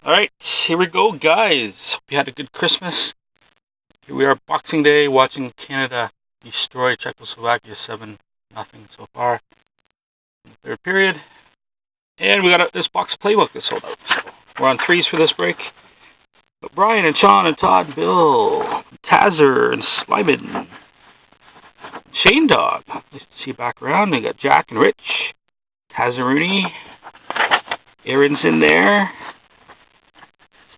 Alright, here we go, guys. Hope you had a good Christmas. Here we are, Boxing Day, watching Canada destroy Czechoslovakia 7-0 so far in the third period. And we got this box of Playbook that's sold out. So we're on threes for this break. But Brian and Sean and Todd, Bill, Tazzer and Slyman, Shane Dog. Nice to see you back around. We got Jack and Rich, Tazaruni, Aaron's in there.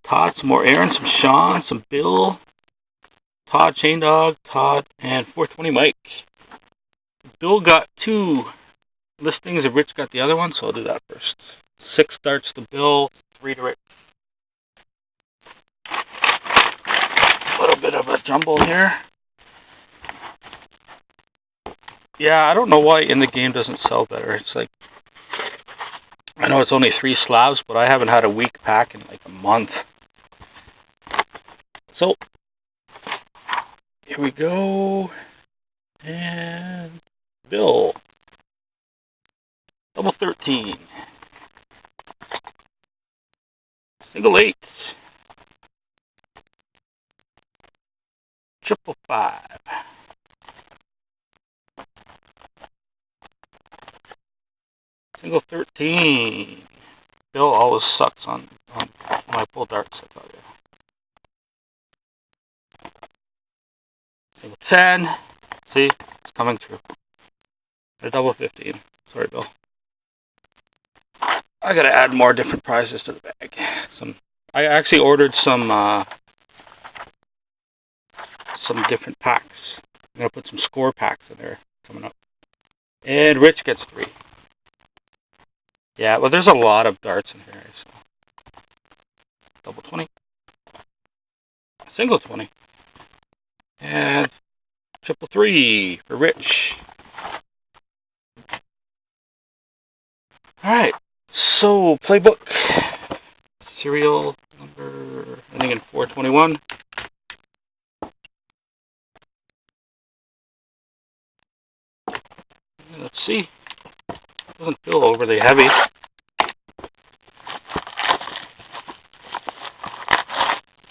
Todd, some more Aaron, some Sean, some Bill, Todd, Shane Dog, Todd, and 420 Mike. Bill got 2 listings and Rich got the other one, so I'll do that first. 6 darts to Bill, 3 to Rich. A little bit of a jumble here. Yeah, I don't know why In the Game doesn't sell better. It's like, I know it's only 3 slabs, but I haven't had a weak pack in like a month. So, here we go. And Bill. Double 13. Single 8. Triple 5. Single 13. Bill always sucks on my pull darts, I tell you. Single 10. See? It's coming through. A double 15. Sorry, Bill. I gotta add more different prizes to the bag. I actually ordered some different packs. I'm gonna put some score packs in there coming up. And Rich gets 3. Yeah, well, there's a lot of darts in here. So. Double 20. Single 20. And triple 3 for Rich. Alright, so Playbook. Serial number ending in 421. Let's see. Doesn't feel overly heavy.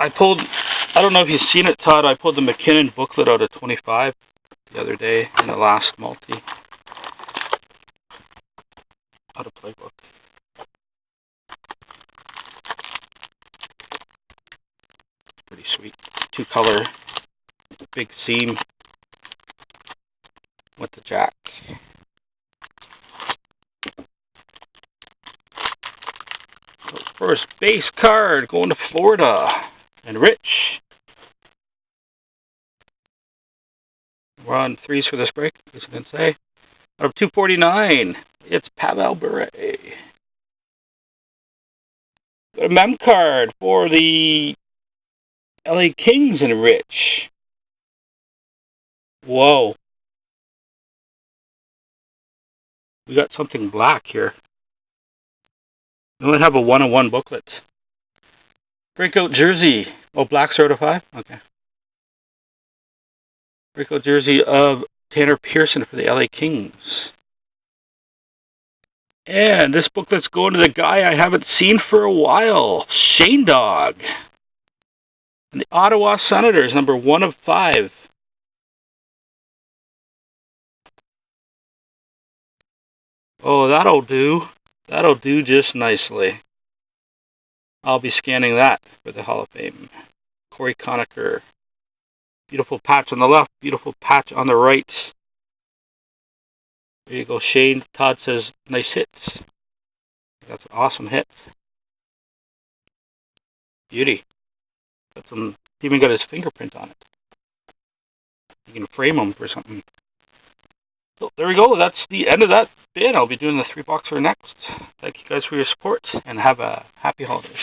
I don't know if you've seen it, Todd, I pulled the McKinnon booklet out of 25 the other day in the last multi. Out of Playbook. Pretty sweet. 2-color, big seam with the jack. So first base card going to Florida. And Rich. We're on threes for this break, as I can say. Out of 249, it's Pavel Bure. A mem card for the LA Kings and Rich. Whoa. We got something black here. We only have a 1-on-1 booklet. Breakout jersey. Oh, black certified? Okay. Breakout jersey of Tanner Pearson for the LA Kings. And this booklet's going to the guy I haven't seen for a while. Shane Dog. And the Ottawa Senators, number 1 of 5. Oh, that'll do. That'll do just nicely. I'll be scanning that for the Hall of Fame. Corey Conacher. Beautiful patch on the left. Beautiful patch on the right. There you go, Shane. Todd says, nice hits. That's an awesome hit. Beauty. Even got his fingerprint on it. You can frame him for something. So there we go. That's the end of that bid. I'll be doing the 3-boxer next. Thank you guys for your support, and have a happy holidays.